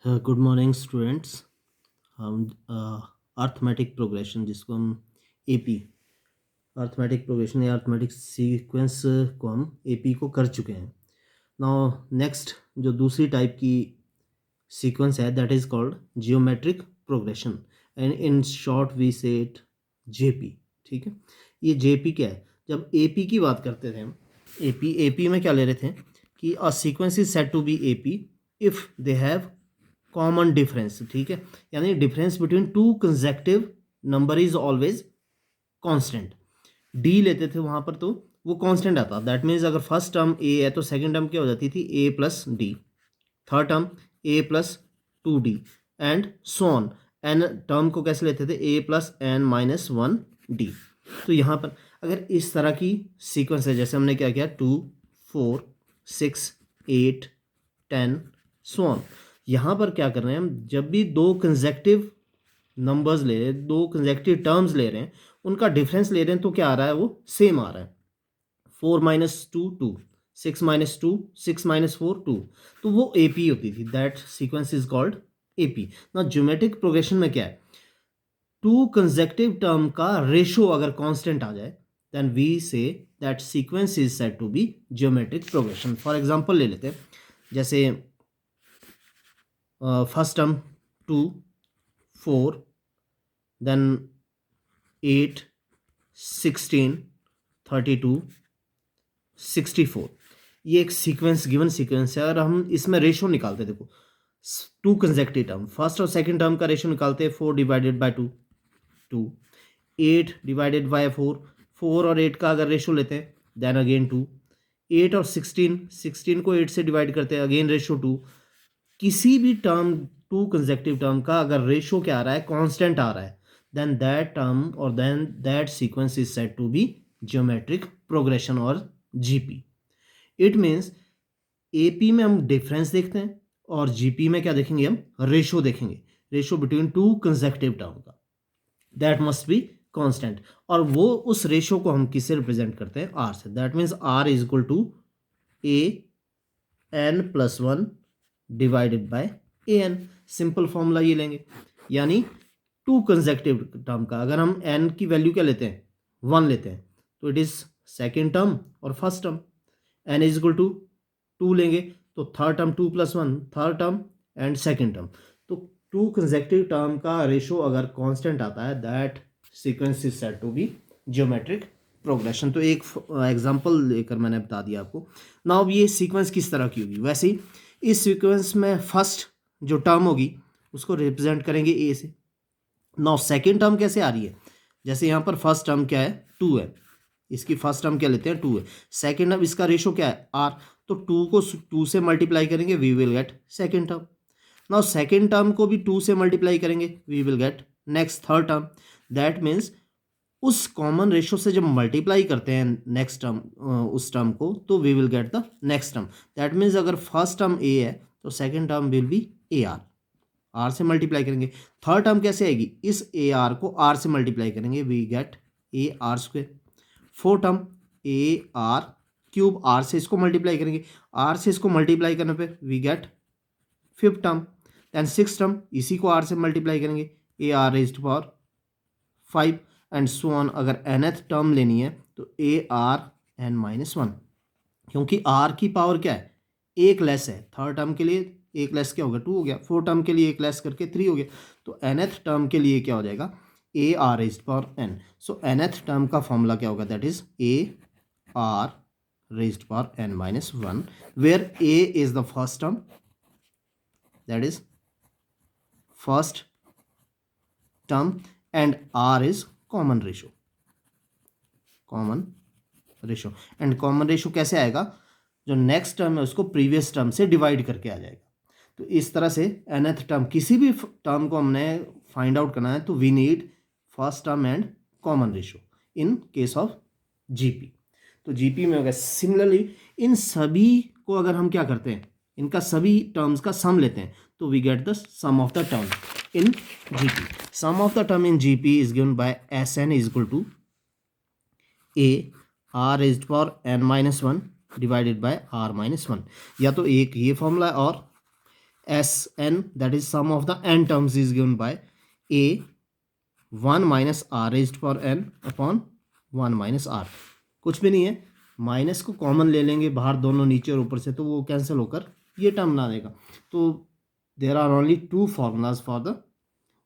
Good morning students. हम arithmetic progression जिसको हम एपी अर्थमेटिक प्रोग्रेशन या अर्थमेटिक सीक्वेंस को हम एपी को कर चुके हैं। नाउ नेक्स्ट जो दूसरी टाइप की सीक्वेंस है that is called geometric progression and in short we say it GP. ठीक है, ये जेपी क्या है? जब एपी की बात करते थे हम, एपी में क्या ले रहे थे कि a sequence is said to be AP if they have common difference. ठीक है, यानी difference between two consecutive number is always constant. D लेते थे वहां पर तो वो कांस्टेंट आता। दैट मीन्स अगर फर्स्ट टर्म ए है तो सेकंड टर्म क्या हो जाती थी? A plus D. Third term A plus two D and so on. N term को कैसे लेते थे? A plus N minus one D. तो यहाँ पर अगर इस तरह की सीक्वेंस है, जैसे हमने क्या किया, 2 4 6 8 10 सो ऑन। यहाँ पर क्या कर रहे हैं हम? जब भी दो कंसेक्टिव नंबर्स ले रहे हैं, दो कंसेक्टिव टर्म्स ले रहे हैं, उनका डिफरेंस ले रहे हैं, तो क्या आ रहा है? वो सेम आ रहा है। 4 - 2 2, 6 - 2 6 - 4 2। तो वो एपी होती थी। That sequence is called AP. ना ज्योमेट्रिक प्रोग्रेशन में क्या है? टू कंसेक्टिव टर्म का रेशो अगर कांस्टेंट आ जाए then we say that sequence is said to be geometric progression. For example ले लेते हैं, जैसे फर्स्ट टर्म 2 4 देन 8 16 32 64। ये एक सीक्वेंस, गिवन सीक्वेंस है और हम इसमें रेशो निकालते हैं। देखो, टू कंसेक्टिव टर्म, फर्स्ट और सेकंड टर्म का रेशो निकालते हैं। 4/2 2, 8/4 4 और 8 का अगर रेशो लेते हैं देन अगेन 2, 8 और 16 को 8 से डिवाइड करते हैं, अगेन रेशो 2। किसी भी टर्म, टू कंसेक्टिव टर्म का अगर रेशो क्या आ रहा है? कांस्टेंट आ रहा है, देन दैट टर्म और then that sequence is said to be geometric progression और जीपी। इट मीन्स एपी में हम डिफरेंस देखते हैं और जीपी में क्या देखेंगे? हम रेशो देखेंगे, ratio between two consecutive term का। That must be constant. और वो उस रेशो को हम किससे रिप्रेजेंट करते हैं? आर से। That means R is equal to A N plus one divided by A N. Simple formula ये लेंगे, यानी टू कंसेक्टिव टर्म का अगर हम एन की वैल्यू क्या लेते हैं? 1 लेते हैं, तो इट इज सेकेंड टर्म और first term. N is equal to 2 लेंगे तो third term 2 + 1 third term and second term. तो टू कंसेक्टिव टर्म का रेशो अगर कांस्टेंट आता है that sequence is said to be geometric progression. तो एक एग्जांपल लेकर मैंने बता दिया आपको। नाउ ये सीक्वेंस किस तरह की होगी? वैसे ही इस सीक्वेंस में फर्स्ट जो टर्म होगी उसको रिप्रेजेंट करेंगे ए से। नाउ सेकेंड टर्म कैसे आ रही है? जैसे यहाँ पर फर्स्ट टर्म क्या है? 2 है, इसकी फर्स्ट टर्म क्या लेते हैं? 2 है। सेकेंड टर्म इसका रेशो क्या है? आर। तो 2 को 2 से मल्टीप्लाई करेंगे, we will get second term. Now second term को भी 2 से मल्टीप्लाई करेंगे, we will get next third term. That means उस कॉमन रेशो से जब मल्टीप्लाई करते हैं नेक्स्ट टर्म, उस टर्म को, तो we will get the next term. That means अगर फर्स्ट टर्म ए है तो second term will be A R. R से मल्टीप्लाई करेंगे। थर्ड टर्म कैसे आएगी? इस ए आर को आर से मल्टीप्लाई करेंगे, we get A R square. Fourth term A R cube, R से इसको मल्टीप्लाई करेंगे, आर से इसको मल्टीप्लाई करने पे we get fifth term. Then six term इसी को आर से मल्टीप्लाई करेंगे, A are raised power 5 and so on. अगर nth टर्म लेनी है तो ए आर n-1, क्योंकि आर की पावर क्या है? एक लेस है। थर्ड टर्म के लिए एक लेस क्या होगा? 2 हो गया। फोर्थ टर्म के लिए एक लेस करके 3 हो गया। तो nth टर्म के लिए क्या हो जाएगा? A are raised power n। So nth term का फॉर्मूला क्या होगा? That is A R raised power n-1, where A is the first term, that is first term, and R is common ratio. Common ratio and common ratio कैसे आएगा? जो next term है उसको previous term से divide करके आ जाएगा। तो इस तरह से nth टर्म, किसी भी टर्म को हमने फाइंड आउट करना है तो we need first term and common ratio in case of GP. तो जीपी में होगा सिमिलरली। इन सभी को अगर हम क्या करते हैं, इनका सभी टर्म्स का सम लेते हैं, तो we get the sum of the term in GP. Sum of the term in GP is given by S N is equal to A R raised power n-1 divided by r-1। या तो एक ये formula है और Sn, that is sum of the n terms, is given by a 1 minus r raised power n upon 1 minus r. कुछ भी नहीं है, माइनस को कॉमन ले लेंगे बाहर दोनों नीचे और ऊपर से, तो वो कैंसिल होकर ये टर्म ना देगा. तो there are only two formulas for the,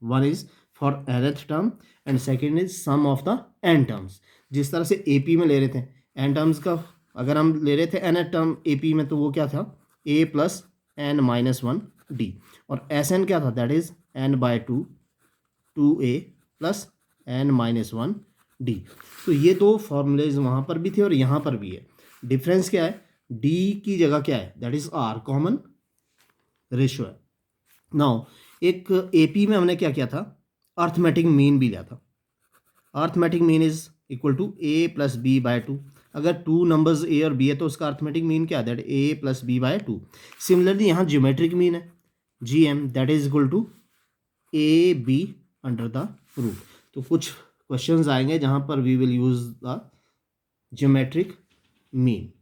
one is for nth term and second is sum of the n terms. जिस तरह से AP में ले रहे थे n टर्म्स का, अगर हम ले रहे थे nth टर्म AP में, तो वो क्या था a plus n minus 1d, और Sn क्या था, that is n by 2a plus n minus 1d. तो ये दो फॉर्मूलेज वहाँ पर भी थे और यहाँ पर भी है. डिफरेंस क्या है, d की जगह क्या है, that is r, common ratio है. नाउ एक AP में हमने क्या किया था, अर्थमेटिक मीन भी लिया था. Arithmetic mean is equal to a plus B by 2. अगर टू नंबर्स a और b है तो उसका अर्थमेटिक मीन क्या है, that a plus B by 2. Similarly यहाँ ज्योमेट्रिक मीन है GM, that is equal to a b under the root. तो कुछ क्वेश्चंस आएंगे जहाँ पर we will use the geometric mean.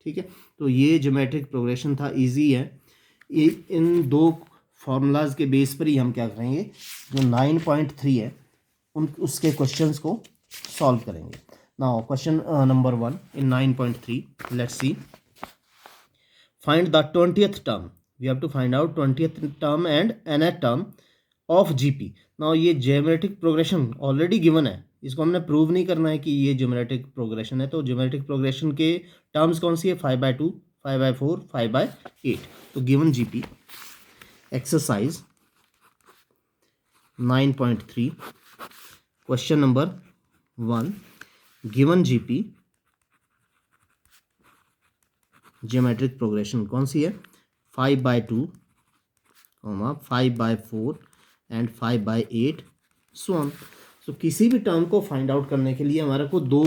ठीक है, तो ये ज्योमेट्रिक प्रोग्रेशन था, इजी है. इन दो फॉर्मूलाज के बेस पर ही हम क्या करेंगे, जो 9.3 है उसके क्वेश्चंस को सॉल्व करेंगे. Now question number 1 in 9.3, let's see. Find the 20th term. We have to find out 20th term and nth term of GP. Now ये ज्योमेट्रिक प्रोग्रेशन ऑलरेडी गिवन है, इसको हमने प्रूव नहीं करना है कि ये ज्योमेट्रिक प्रोग्रेशन है. तो ज्योमेट्रिक प्रोग्रेशन के टर्म्स कौन सी है, 5/2, 5/4, 5/8. तो given GP, exercise 9.3, question number 1, given GP, geometric progression कौन सी है, 5/2, 5/4 एंड 5/8, सो ऑन. सो किसी भी टर्म को फाइंड आउट करने के लिए हमारे को दो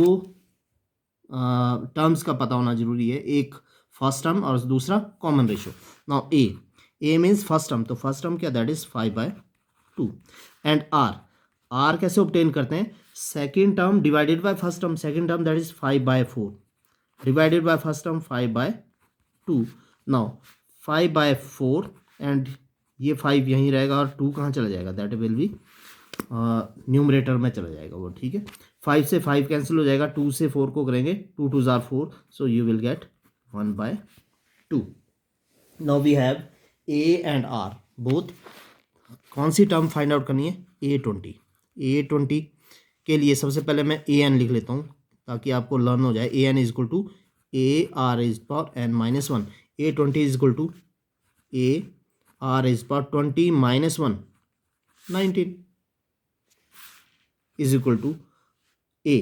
टर्म्स का पता होना जरूरी है, एक फर्स्ट टर्म और दूसरा कॉमन रेशियो. नाउ ए मीन्स फर्स्ट टर्म, तो फर्स्ट टर्म क्या, दैट इज 5/2. एंड आर कैसे ऑब्टेन करते हैं, second term divided by first term. Second term that is 5/4 divided by first term 5/2. Now 5/4 and ये 5 यहीं रहेगा और 2 कहाँ चला जाएगा, दैट विल बी न्यूमरेटर में चला जाएगा वो. ठीक है, 5 से 5 कैंसिल हो जाएगा, 2 से 4 को करेंगे, 2 2 जार 4, so you will get 1/2. Now we have A and R both. कौन सी टर्म फाइंड आउट करनी है, A20 के लिए सबसे पहले मैं AN लिख लेता हूँ ताकि आपको लर्न हो जाए. AN is equal to AR is power n minus 1. A20 is equal to AR is power 20 minus 1, 19 is equal to A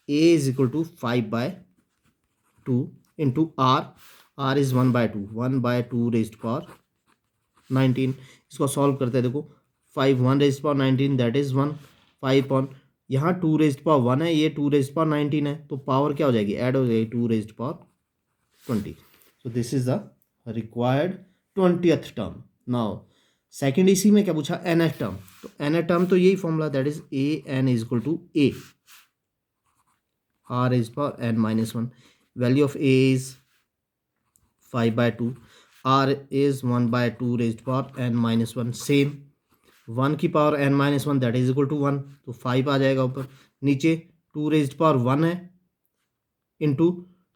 is equal to 5/2 into R is 1/2, 1/2 raised power 19. इसको सॉल्व करते हैं, देखो 5 1 raised power 19 that is 1, 5 on यहाँ 2 raised power 1 है, ये 2 raised power 19 है, तो पावर क्या हो जाएगी, ऐड हो जाएगी 2 raised power 20. So this is the required 20th term. Now second इसी में क्या पूछा, nth टर्म. तो nth टर्म तो यही formula, that is AN is equal to A R is power n minus 1. Value of A is 5/2, R is 1/2 raised power n minus 1. Same 1 की power n minus 1 that is equal to 1, तो 5 आ जाएगा ऊपर. नीचे 2 raised power 1 है into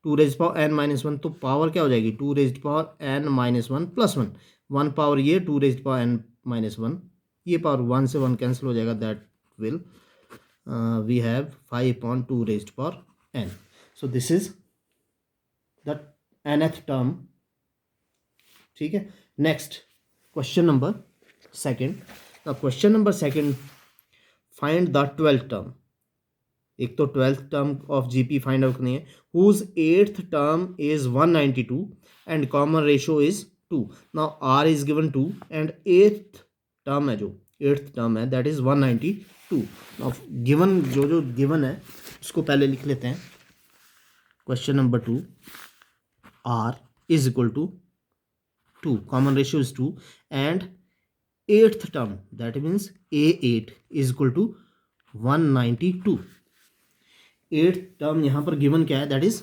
2 raised power n minus 1, तो power क्या हो जाएगी, 2 raised power n minus 1 plus 1. 1 power ये 2 रेज्ड पावर n माइनस 1, ये पावर 1 से 1 कैंसिल हो जाएगा, that will we have 5/2 raised power n. So this is the nth term. ठीक है, next question number second. Question number second, find the 12th term. एक तो 12th term of GP find out करनी है, whose 8th term is 192 and common ratio is 2. Now R is given 2 and 8th term है, जो 8th term है that is 192. Now given जो given है उसको पहले लिख लेते हैं. Question number 2, R is equal to 2, common ratio is 2 and 8th term that means A8 is equal to 192. 8th term यहाँ पर given क्या है, that is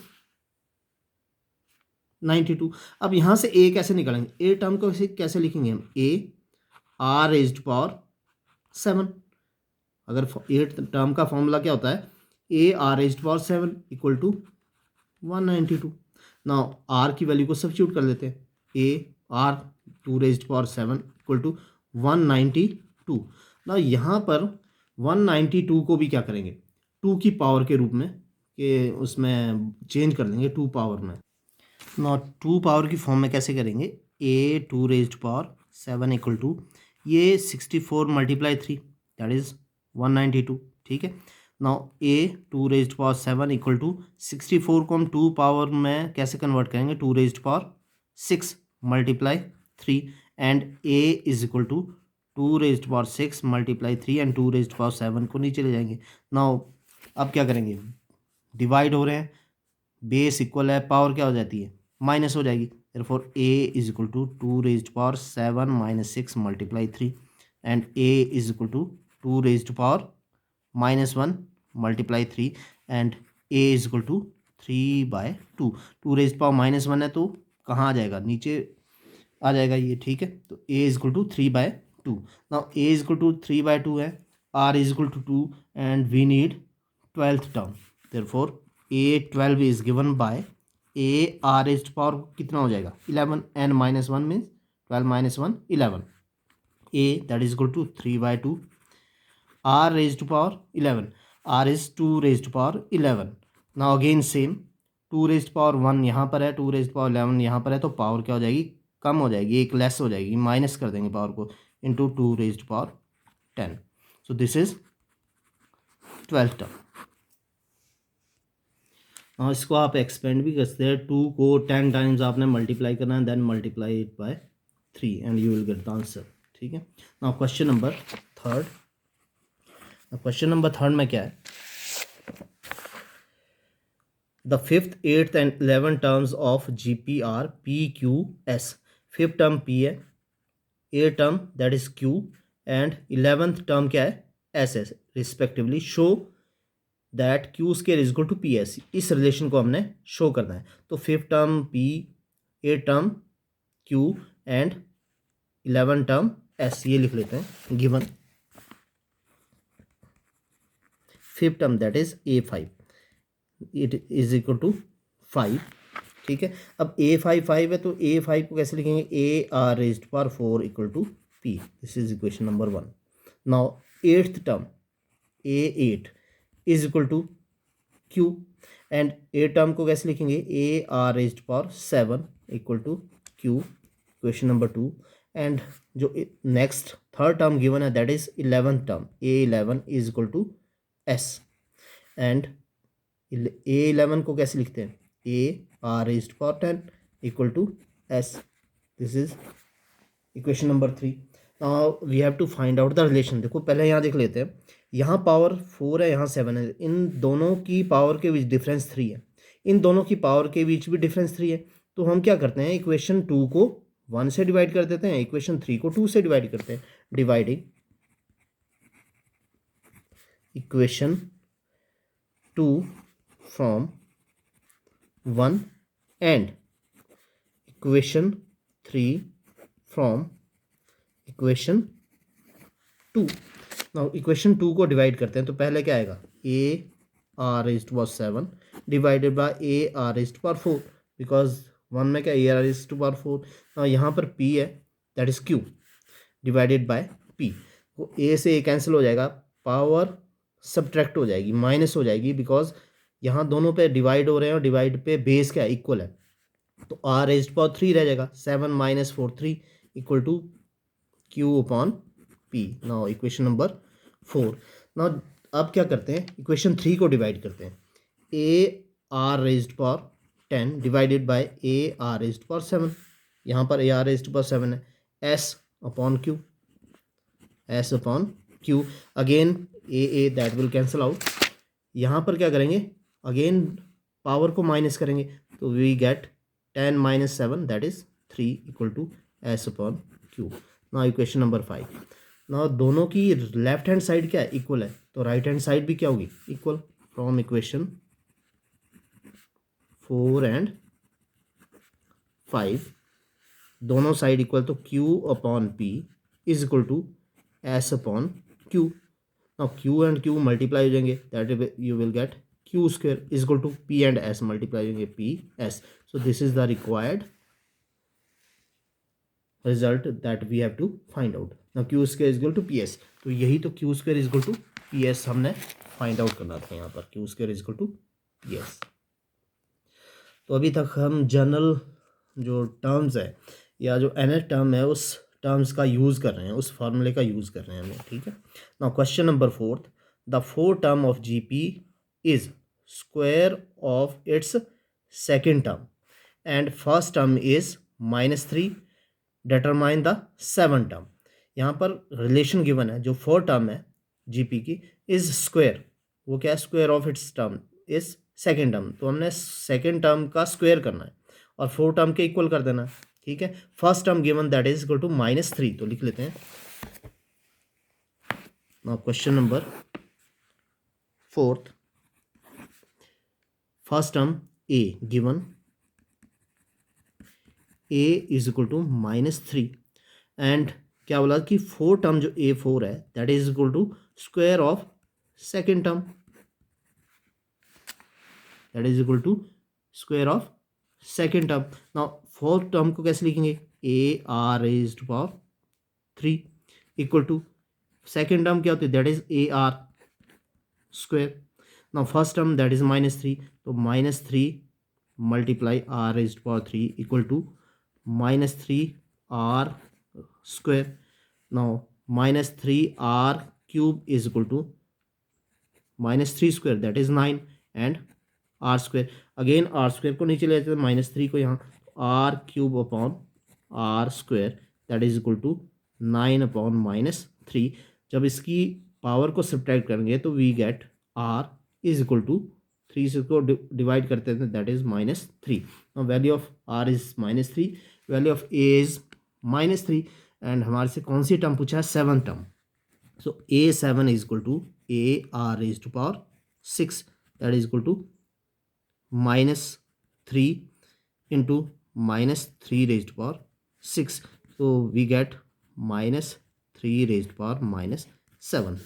92। अब यहाँ से ए कैसे निकालेंगे, ए टर्म को कैसे लिखेंगे हम, ए आर रेज्ड पावर 7। अगर ए टर्म का फॉर्मूला क्या होता है, A are raised power 7 equal to 192। Now R की वैल्यू को सब्स्टिट्यूट कर लेते हैं, A R 2 raised power 7 equal to 192। ना यहाँ पर 192 को भी क्या करेंगे, 2 की पावर के रूप में कि उसमें चेंज कर देंगे 2 पावर में। ना 2 पावर की फॉर्म में कैसे करेंगे, A 2 raised power 7 equal to ये 64 मल्टीप्लाई 3 दैट इज़ 192, ठीक है। Now A 2 raised power 7 equal to 64 को हम 2 पावर में कैसे कन्वर्ट करेंगे, 2 raised power 6 multiply 3 and A is equal to 2 raised power 6 multiply 3 and 2 raised power 7 को नीचे ले जाएंगे। नाउ अब क्या करेंगे, डिवाइड हो रहे हैं, बेस इक्वल है, पावर क्या हो जाती है, माइनस हो जाएगी। therefore a is equal to 2 raised power 7 minus 6 multiply 3 and a is equal to 2 raised power minus 1 multiply 3 and a is equal to 3/2। 2 raised power minus 1 है तो कहाँ आ जाएगा, नीचे आ जाएगा ये, ठीक है। तो a is equal to 3/2। now a is equal to 3/2 है, r is equal to 2 and we need 12th term। therefore a 12 is given by A are raised power कितना हो जाएगा 11 n minus 1 means 12 minus 1 11 A that is equal to 3/2 R raised power 11 R is 2 raised power 11। Now again same 2 raised power 1 यहाँ पर है, 2 raised power 11 यहाँ पर है, तो पावर क्या हो जाएगी, कम हो जाएगी, एक लेस हो जाएगी, माइनस कर देंगे पावर को into 2 raised power 10। So this is 12th term. हाँ, इसको आप एक्सपेंड भी कर सकते हैं, 2 को 10 टाइम्स आपने मल्टीप्लाई करना है, then multiply it by 3 and you will get the answer, ठीक है। Now question number third, question number third में क्या है, the 5th 8th and 11th terms of G P R P Q S. 5th term P है, 8th term that is Q and 11th term क्या है S S respectively. Show that Q square is equal to P S, इस relation को हमने show करना है। तो 5th term P, 8th term Q and 11th term S, ये लिख लेते हैं given. 5th term that is A5 it is equal to 5, ठीक है। अब A5 5 है तो A5 को कैसे लिखेंगे, A are raised power 4 equal to P, this is equation number 1। Now 8th term A8 is equal to Q and A term को कैसे लिखेंगे, A are raised power 7 equal to Q, question number 2। And जो next third term given है that is 11th term A11 is equal to S and A11 को कैसे लिखते हैं, A are raised power 10 equal to S, this is equation number 3। Now we have to find out the relation. देखो पहले यहाँ देख लेते हैं, यहाँ पावर 4 है, यहाँ 7 है, इन दोनों की पावर के बीच डिफरेंस 3 है, इन दोनों की पावर के बीच भी डिफरेंस 3 है। तो हम क्या करते हैं, इक्वेशन 2 को 1 से डिवाइड कर देते हैं, इक्वेशन 3 को 2 से डिवाइड करते हैं। Dividing equation 2 from 1 and equation 3 from equation 2। Now equation 2 को डिवाइड करते हैं तो पहले क्या आएगा, A R raised power 7 divided by A R raised power 4, because 1 में क्या A R raised power 4। Now यहाँ पर पी है that is Q divided by P, वो ए से ए कैंसिल हो जाएगा, पावर सब्ट्रैक्ट हो जाएगी, माइनस हो जाएगी, बिकॉज यहाँ दोनों पे डिवाइड हो रहे हैं और डिवाइड पे बेस क्या इक्वल है, तो आर रेज्ड पावर 3 रह जाएगा, 7 minus 4 3 equal to Q upon P. Now equation number 4। Now अब क्या करते हैं, इक्वेशन 3 को डिवाइड करते हैं, A are raised power 10 divided by A R raised power 7, यहाँ पर ए आर रेज्ड पावर 7 है, S upon Q, S upon Q, again A that will cancel out. यहाँ पर क्या करेंगे, अगेन पावर को माइनस करेंगे, तो we get 10 minus 7 that is 3 equal to S upon Q. Now equation number 5। Now दोनों की लेफ्ट हैंड साइड क्या है, इक्वल है, तो राइट हैंड साइड भी क्या होगी, इक्वल। फ्रॉम इक्वेशन 4 एंड 5, दोनों साइड इक्वल, तो q upon p is equal to s upon q. Now q and q multiply हो जाएंगे, that you will get q square is equal to p and s multiply होंगे p s. So this is the required result that we have to find out. Now q square is equal to ps, तो यही तो q square is equal to ps हमने find out करना था यहाँ पर, q square is equal to ps. तो अभी तक हम जनरल जो टर्म्स है या जो nth टर्म है उस टर्म्स का यूज़ कर रहे हैं, उस फार्मूले का यूज़ कर रहे हैं हमें, ठीक है. Now question number 4, the four term of GP is square of its second term and first term is -3, determine the seven term. यहाँ पर रिलेशन गिवन है, जो फोर टर्म है जीपी की इज स्क्वायर, वो क्या है, square of its term is second term, तो हमने सेकेंड टर्म का स्क्वायर करना है और फोर टर्म के इक्वल कर देना है, ठीक है. First term given that is equal to -3, तो लिख लेते हैं. Now question number 4, first term a given a is equal to -3 and क्या बोला कि फोर टर्म जो a4 है that is equal to square of second term, that is equal to square of second term. Now fourth term को कैसे लिखेंगे, A are raised power 3 equal to second term क्या होती है, that is A r square. Now first term that is -3, तो -3 multiply r raised power 3 equal to -3 r square. Now -3 r cube is equal to -3 square that is 9 and r square. Again r square को नीचे ले जाते हैं, -3 को यहाँ, r cube upon r square that is equal to 9 upon -3. जब इसकी power को सब्ट्रैक्ट करेंगे तो we get r is equal to 3 से इसको डिवाइड करते हैं that is -3. Value of r is -3, value of a is -3 and हमारे से कौन सी टर्म पूछा है, seven term. So a7 is equal to A R raised to power 6 that is equal to -3 into -3 raised power 6. So we get -3 raised power -7,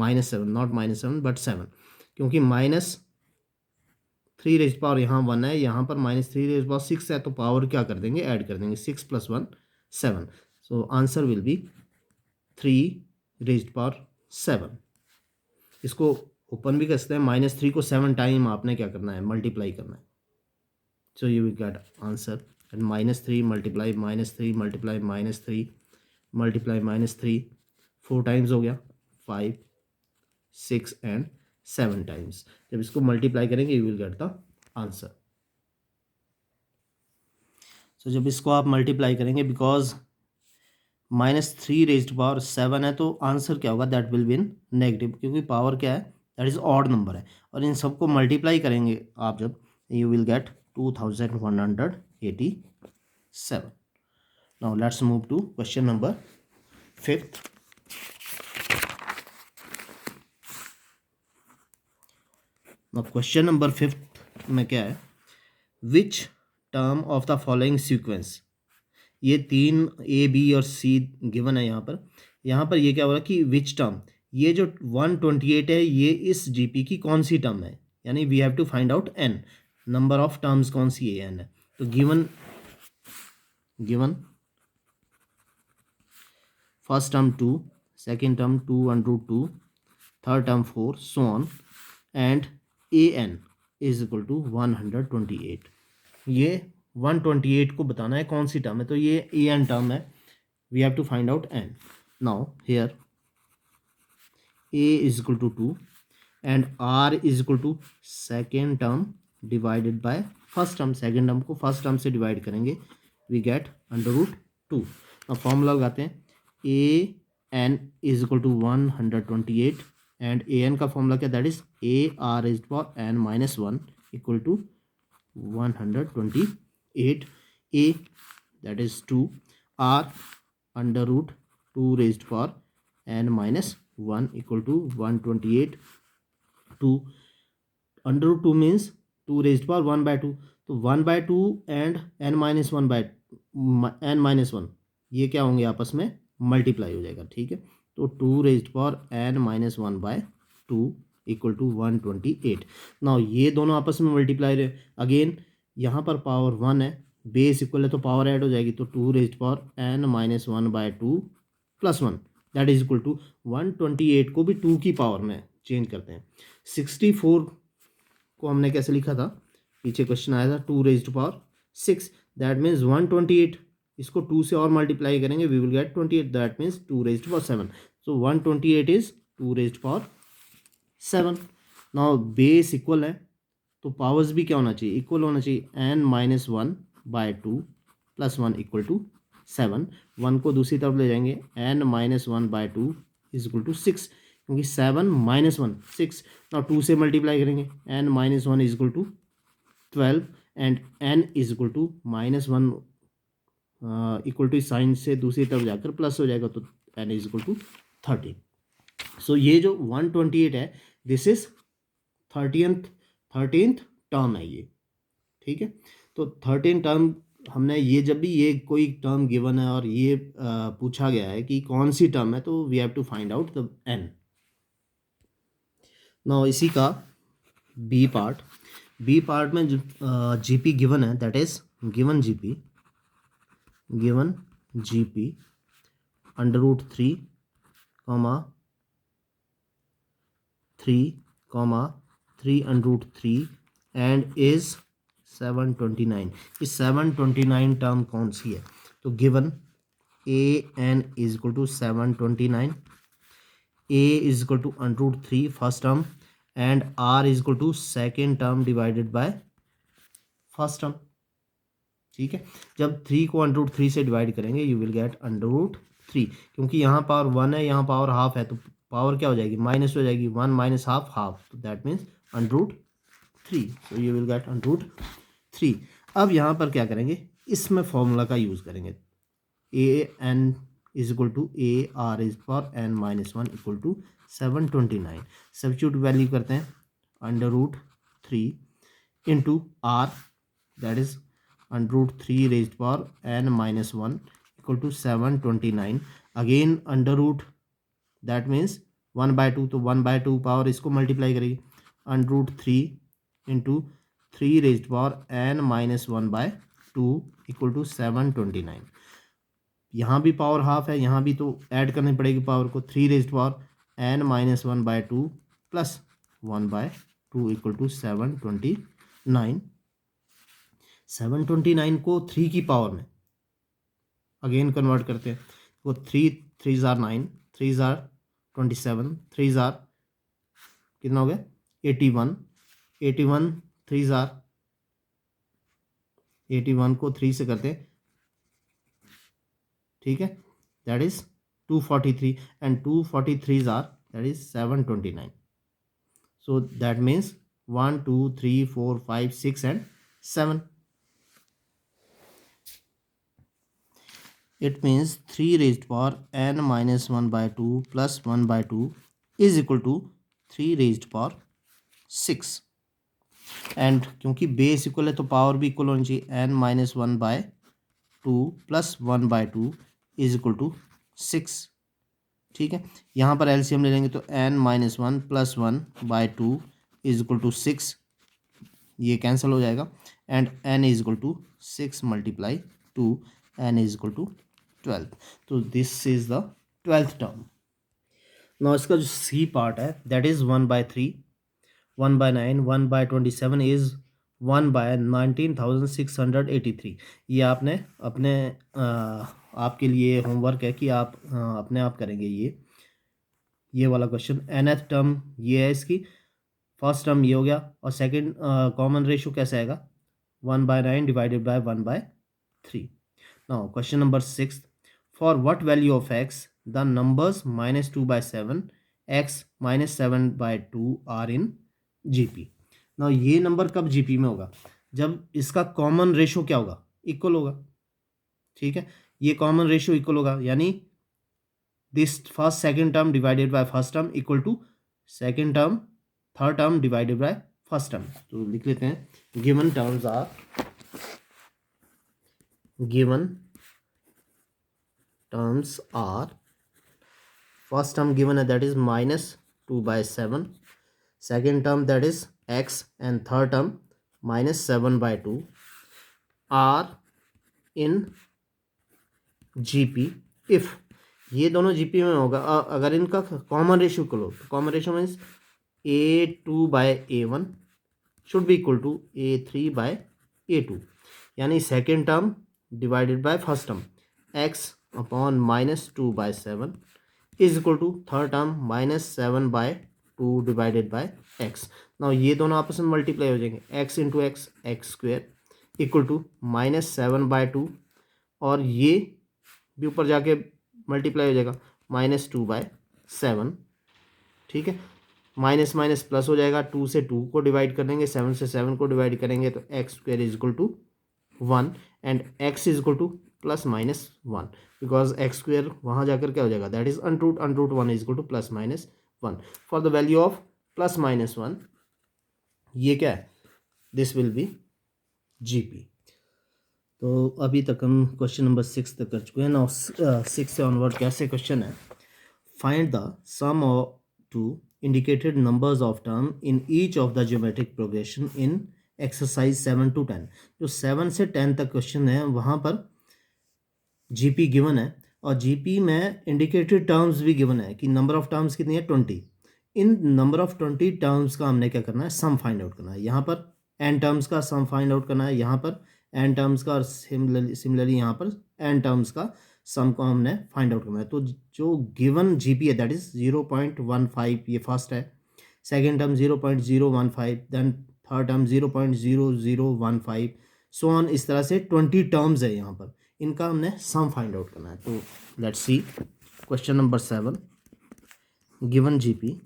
-7 not -7 but 7, क्योंकि -3 raised power यहाँ 1 है, यहाँ पर -3 रेज्ड पावर 6 है, तो power क्या कर देंगे, ऐड कर देंगे, 6 + 1 7. So answer will be 3 raised power 7. इसको ओपन भी कर सकते हैं, -3 को 7 टाइम आपने क्या करना है, मल्टीप्लाई करना है. सो you will get answer and -3 multiply -3 multiply -3 multiply -3 4 times हो गया, 5 6 एंड 7 टाइम्स. जब इसको मल्टीप्लाई करेंगे you will get the answer. So जब इसको आप मल्टीप्लाई करेंगे, बिकॉज -3 रेज्ड पावर 7 है, तो आंसर क्या होगा, that will be in negative, क्योंकि पावर क्या है, दैट इज ऑड नंबर है, और इन सबको मल्टीप्लाई करेंगे आप जब, you will get 2187. Now let's move to question number 5. Now question number 5 में क्या है, which term of the following sequence, ये 3 ए बी और सी गिवन है यहाँ पर ये क्या हो रहा है कि विच टर्म, ये जो 128 है ये इस जीपी की कौन सी टर्म है, यानी we have to find out n, number of terms कौन सी है, एन है. तो given first term 2, second term 2/2, third term 4, so on, and a N is equal to 128. ये 128 को बताना है कौन सी टर्म है, तो ये ए एन टर्म है, we have to find out n. Now here a is equal to 2 and r is equal to second term divided by first term. second term को first term से divide करेंगे, we get √2. अब formula लगाते हैं, a n is equal to 128 and a n का formula क्या, that is a r raised to power n minus 1 equal to 128. a that is 2, r √2 raised to power n minus 1 equal to 128. 2 √2 means 2 raised to power 1/2, तो 1/2 and n-1 ये क्या होंगे आपस में multiply हो जाएगा, ठीक है। तो 2n-1/2 इक्वल टू 128। नाउ ये दोनों आपस में मल्टीप्लाई रहे, अगेन यहाँ पर पावर 1 है, बेस इक्वल है तो पावर ऐड हो जाएगी, तो 2n-1/2 plus 1 that is equal to 128 को भी 2 की पावर में चेंज करते हैं। 64 को हमने कैसे लिखा था, पीछे क्वेश्चन आया था 2 6 दैट मीन्स 128, इसको 2 से और मल्टीप्लाई करेंगे we will get 28 that means 2 7। So 128 is 2 7। Now base equal है तो पावर्स भी क्या होना चाहिए, इक्वल होना चाहिए, n-1/2 प्लस 1 इक्वल टू 7। 1 को दूसरी तरफ ले जाएंगे, n-1/2 इज इक्वल टू 6, क्योंकि 7 - 1 6। नाउ 2 से मल्टीप्लाई करेंगे, n-1 is equal to 12 and n is equal to -1 equal to sign से दूसरी तरफ जाकर प्लस हो जाएगा, तो n is equal to 13। So ये जो 128 है दिस इज 13th टर्म है ये, ठीक है। तो 13 टर्म हमने ये, जब भी ये कोई टर्म गिवन है और ये पूछा गया है कि कौन सी टर्म है, तो we have to find out the n। Now इसी का बी पार्ट में जो जीपी गिवन है that is given GP √3, 3 and is 729। इस 729 टर्म कौन सी है, तो given an is equal to 729, a is equal to √3 first term and r is equal to second term divided by first term, ठीक है। जब 3 को √3 से डिवाइड करेंगे यू विल गेट √3, क्योंकि यहाँ पावर 1 है, यहाँ पावर हाफ है, तो पावर क्या हो जाएगी, माइनस हो जाएगी, 1 - हाफ, तो that means √3, so you will gate √3। अब यहाँ पर क्या करेंगे, इसमें फॉर्मूला का यूज़ करेंगे, an is equal to ar is for n-1 equal to 729। Substitute value करते हैं, √3 into r that is √3 raised power n-1 equal to 729, again under root that means 1/2, तो 1/2 पावर इसको मल्टीप्लाई करेगी, √3 into 3 raised power n-1/2 equal to 729। यहाँ भी power half है, यहाँ भी तो ऐड करनी पड़ेगी पावर को, 3 raised power n-1/2 plus 1/2 equal to 729। 729 को 3 की पावर में अगेन कन्वर्ट करते हैं, वो 3 जार 9, 3 जार 27, 3 जार कितना हो गया 81, 3 जार 81 को 3 से करते हैं, ठीक है, that is 243 and 243 jar that is 729। So that means 1 2 3 4 5 6 and 7। It means 3 raised power n-1/2 plus 1/2 is equal to 3 raised power 6। And क्योंकि बेस इक्वल है तो पावर भी इक्वल होनी चाहिए, n-1/2 plus 1/2 is equal to 6, ठीक है। यहाँ पर एलसीएम ले लेंगे तो n-1 plus 1/2 is equal to 6, ये कैंसिल हो जाएगा, and n is equal to 6 × 2, n is equal to 12। तो this is the 12th term. Now इसका जो सी पार्ट है दैट इज 1/3, 1/9, 1/27 इज 1/19,683। ये आपने अपने आपके लिए होमवर्क है कि आप अपने आप करेंगे ये वाला क्वेश्चन। nth टर्म ये है इसकी, फर्स्ट टर्म ये हो गया, और सेकंड कॉमन रेशो कैसे आएगा, 1/9 divided by 1/3। Now question number 6, for what value of x the numbers -2/7 x -7/2 are in GP. Now ये नंबर कब जीपी में होगा, जब इसका कॉमन रेशो क्या होगा, इक्वल होगा, ठीक है। ये कॉमन रेशो इक्वल होगा, यानी this first second term divided by first term equal to second term third term divided by first term, तो लिख लेते हैं given terms are first term given है that is -2/7, second term that is x and third term -7/2 are in GP if ये दोनों GP में होगा अगर इनका कॉमन रेशियो को लो तो common ratio means A2/A1 should be equal to A3/A2, यानी second term divided by first term x upon -2/7 is equal to third term -7/2 divided by x। Now ये दोनों आपस में मल्टीप्लाई हो जाएंगे, x into x square equal to -7/2 और ये भी ऊपर जाके मल्टीप्लाई हो जाएगा -2/7। ठीक है, माइनस माइनस प्लस हो जाएगा, 2 से 2 को डिवाइड कर देंगे, 7 से 7 को डिवाइड करेंगे तो x square is equal to 1 and x is equal to +-1 because x square वहाँ जाकर क्या हो जाएगा, that is under root 1 is equal to +-1 for the value of +-1 ये क्या है, दिस विल बी जीपी। तो अभी तक हम क्वेश्चन नंबर 6 तक कर चुके हैं। नाउ 6 से ऑनवर्ड कैसे क्वेश्चन है, find the sum of to indicated numbers of term in each of the geometric progression in exercise 7 to 10। जो 7 से 10 तक क्वेश्चन है वहाँ पर जीपी गिवन है और जीपी में इंडिकेटेड टर्म्स भी गिवन है कि नंबर ऑफ टर्म्स कितनी है 20। इन नंबर ऑफ 20 टर्म्स का हमने क्या करना है, सम फाइंड आउट करना है। यहाँ पर एन टर्म्स का सम फाइंड आउट करना है, यहाँ पर एन टर्म्स का और सिमिलरली यहाँ पर एन टर्म्स का सम को हमने फाइंड आउट करना है। तो जो गिवन जीपी है दैट इज 0.15, ये फर्स्ट है, second term 0.015, then third term 0.0015 so on, इस तरह से 20 टर्म्स है यहाँ पर, इनका हमने सम फाइंड आउट करना है। तो let's see question number 7, given GP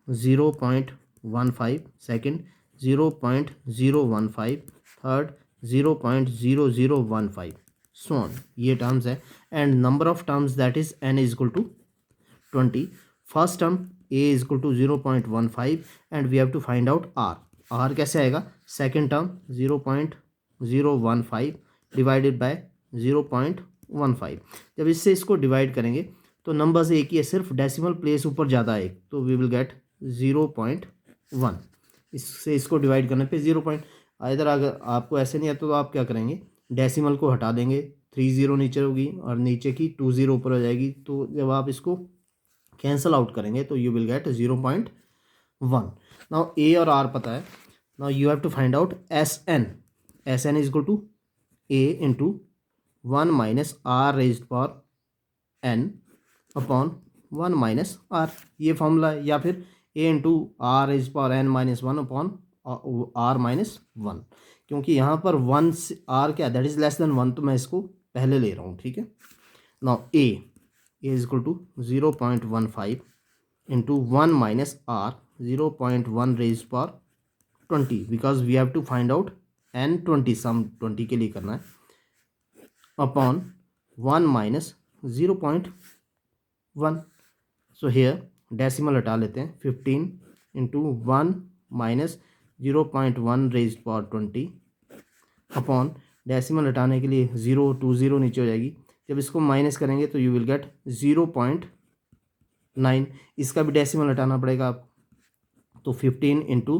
0.15, second 0.015, third 0.0015 so on, ये टर्म्स है and number of terms that is n is equal to 20। First term a is equal to 0.15 and we have to find out r कैसे आएगा, second term 0.015 divided by 0.15। जब इससे इसको divide करेंगे तो numbers एक ही है, सिर्फ डेसिमल प्लेस ऊपर ज़्यादा है, तो वी विल गेट 0.1। इससे इसको डिवाइड करने पे 0. इधर अगर आपको ऐसे नहीं आता तो आप क्या करेंगे, डेसिमल को हटा देंगे, 30 नीचे होगी और नीचे की 20 ऊपर हो जाएगी। तो जब आप इसको कैंसल आउट करेंगे तो you will get 0.1। Now A और आर पता है, now you have to find out S N is equal to A into 1 minus R raised power N upon 1 minus R, ये फॉर्मूला है, या फिर A into R raised power N -1 upon r-1, क्योंकि यहाँ पर 1 से r क्या, that is less than 1, तो मैं इसको पहले ले रहा हूँ। ठीक है, now a is equal to 0.15 into 1 minus r 0.1 raise power 20 because we have to find out n 20, sum 20 के लिए करना है, upon 1 minus 0.1। So here decimal हटा लेते हैं, 15 into 1 minus 0.1 raised power 20 upon, decimal हटाने के लिए 0 नीचे हो जाएगी, जब इसको माइनस करेंगे तो यू विल गेट 0.9, इसका भी डेसिमल हटाना पड़ेगा आप, तो 15 into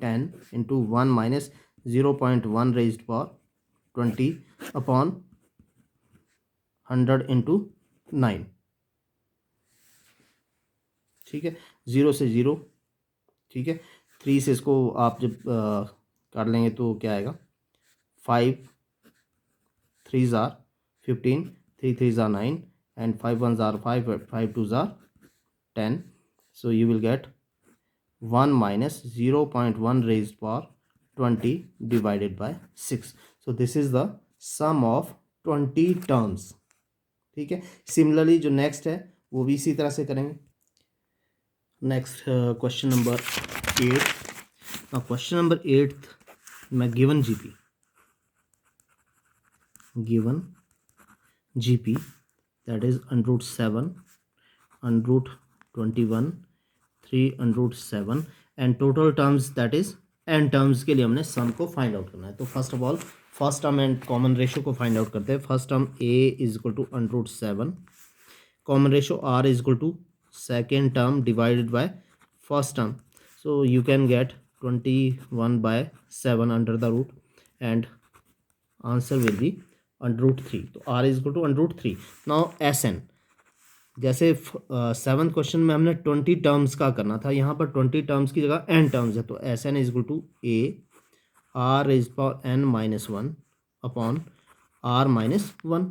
10 into 1 minus 0.1 raised power 20 upon 100 into 9। ठीक है, 0 से 0, ठीक है, 3 से इसको आप जब काट लेंगे तो क्या आएगा, 5 3s are 15, 3 3s are 9 and 5 1s are 5, 5 2s are 10, so you will get 1 minus 0.1 raised power 20 divided by 6, so this is the sum of 20 terms। ठीक है, सिमिलरली जो नेक्स्ट है वो भी इसी तरह से करेंगे। Next question number 8, question number 8 में given GP that is √7, √21, 3√7 and total terms that is an terms के लिए हमने सम को फाइंड आउट करना है। तो first of all first term and common ratio को फाइंड आउट करते हैं। First term a is equal to √7, common ratio r is equal to second term divided by first term, so you can get 21/7 under the root and answer will be √3। तो r is equal to √3। now Sn, जैसे seventh question में हमने 20 terms का करना था, यहाँ पर 20 terms की जगह n टर्म्स है, तो Sn is equal to a r raised power n minus 1 upon r minus 1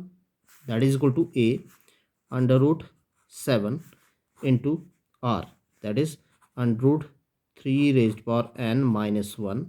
that is equal to a √7 into r that is √3 raised power n minus 1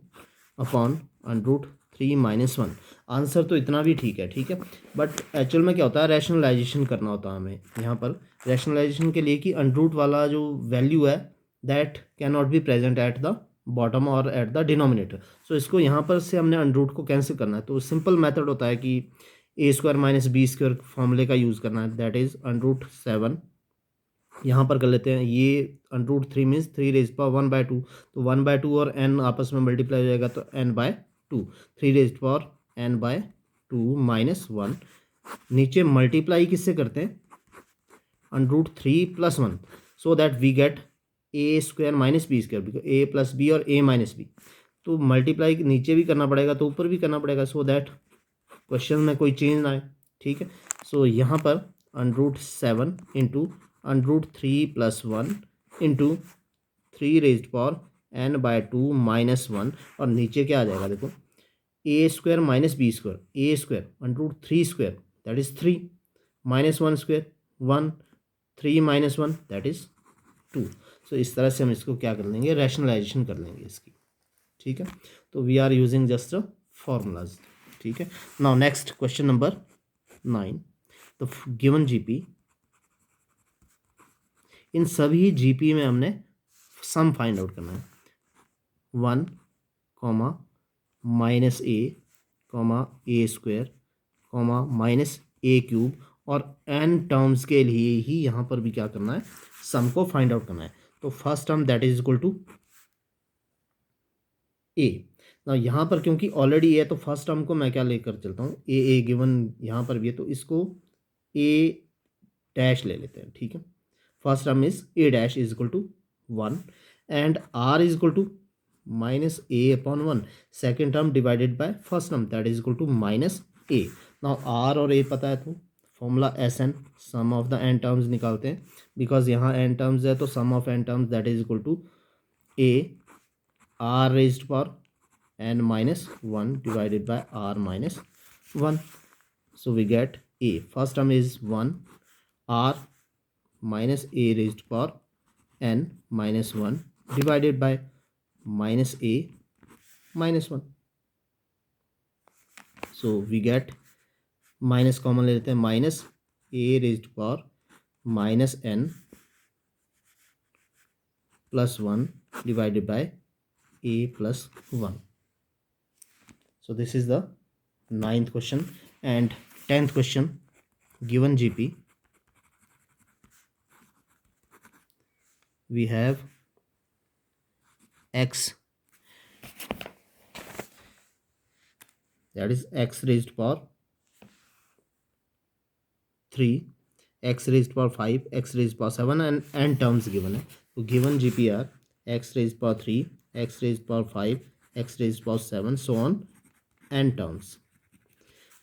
upon √3 minus 1। Answer तो इतना भी ठीक है, ठीक है, but actual में क्या होता है, रैशनलाइजेशन करना होता है हमें यहाँ पर। रैशनलाइजेशन के लिए कि अंडरूट वाला जो वैल्यू है that can not be present at the bottom और एट द डिनोमिनेटर, सो इसको यहाँ पर से हमने अंडरूट को कैंसिल करना है। तो सिंपल मेथड होता है कि a² माइनस b² फॉर्मूले का यूज़ करना है, दैट इज √7 यहाँ पर कर लेते हैं। ये √3 मीन्स 3 रेज़्ड पावर 1/2, तो 1/2 और n आपस में मल्टीप्लाई हो जाएगा तो n/2, 3 raised power n/2 minus 1। नीचे मल्टीप्लाई किससे करते हैं, √3 + 1, so that we get a² minus b², because a plus b और a माइनस b, तो मल्टीप्लाई नीचे भी करना पड़ेगा तो ऊपर भी करना पड़ेगा, सो दैट क्वेश्चन में कोई चेंज ना आए, ठीक है। सो यहाँ पर √7 into √3 + 1 into 3 raised power n/2 minus 1, और नीचे क्या आ जाएगा देखो, a² minus b², a² √3² that is 3 minus 1² 1, 3 minus 1 that is 2। सो इस तरह से हम इसको क्या कर लेंगे, रैशनलाइजेशन कर लेंगे इसकी, ठीक है। तो we are using just formulas, ठीक है। नाउ नेक्स्ट क्वेश्चन नंबर 9, तो गिवन जीपी, इन सभी जीपी में हमने सम फाइंड आउट करना है। 1, minus a, a², minus a³ और n टर्म्स के लिए ही यहाँ पर भी क्या करना है, सम को फाइंड आउट करना है। तो first term that is equal to a। ना यहाँ पर क्योंकि ऑलरेडी है तो फर्स्ट टर्म को मैं क्या लेकर चलता हूँ, a गिवन यहाँ पर भी है तो इसको a' ले लेते हैं, ठीक है। First term is a' is equal to 1 and r is equal to minus a/1, second term divided by first term that is equal to minus a। Now r और a पता है तो formula Sn, sum of the n terms निकालते हैं, because यहाँ n terms है तो sum of n terms that is equal to a r raised power n minus 1 divided by r minus 1, so we get a। First term is 1 r minus a raised power n minus 1 divided by minus a minus 1, so we get minus common ले लेते हैं, minus a raised power minus n plus 1 divided by a plus 1। So this is the 9th question and 10th question given GP. We have x, that is x raised power 3, x raised power 5, x raised power 7 and n terms given है। तो given GP are x raised power 3, x raised power 5, x raised power 7, so on n terms।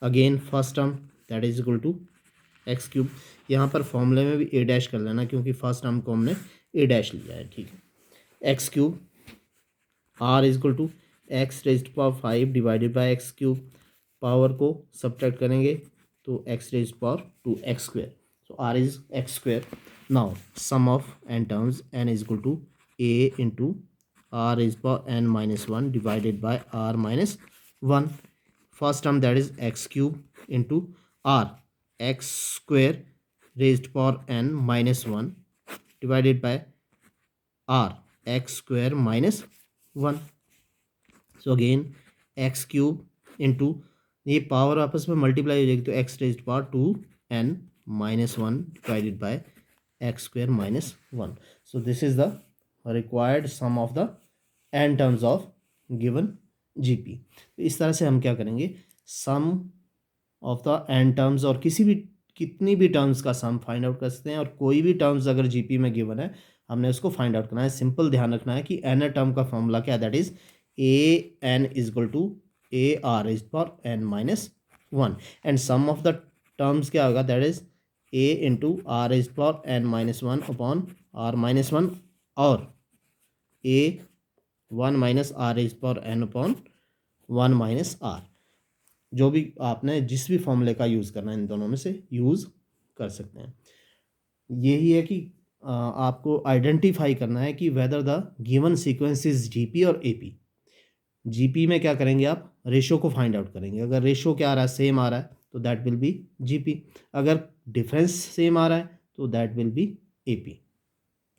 Again first term that is equal to x³, यहाँ पर फॉर्मूले में भी a' कर लेना क्योंकि फर्स्ट टर्म को हमने a' लिया है, ठीक है। x³ r is equal to x raised power 5 divided by x³, power को सब्ट्रैक्ट करेंगे तो x raised power 2 x², so r is x²। Now sum of n terms n is equal to a into r raised power n minus 1 divided by r minus 1। First term that is x³ into r x² raised power n minus 1 divided by r x² minus 1, so again x³ into ये power आपस में multiply हो जाएगी तो x raised power 2n minus 1 divided by x² minus 1, so this is the required sum of the n terms of given GP. तो इस तरह से हम क्या करेंगे, sum of the n terms और कितनी भी टर्म्स का सम फाइंड आउट कर सकते हैं, और कोई भी टर्म्स अगर जीपी में गिवन है हमने उसको फाइंड आउट करना है। सिंपल ध्यान रखना है कि n टर्म का फॉर्मूला क्या है, that is A N is equal to A R is पर N minus one, and sum of the terms क्या होगा, that is A into R is पर N minus one upon R minus one, और A one minus R is पर N upon one minus R. जो भी आपने जिस भी फॉर्मूले का यूज़ करना है इन दोनों में से यूज़ कर सकते हैं। यही है कि आपको आइडेंटिफाई करना है कि whether the given sequence is GP और एपी। जीपी में क्या करेंगे, आप रेशो को फाइंड आउट करेंगे। अगर रेशो क्या आ रहा है, सेम आ रहा है, तो दैट विल बी जीपी। अगर डिफरेंस सेम आ रहा है तो दैट विल बी एपी।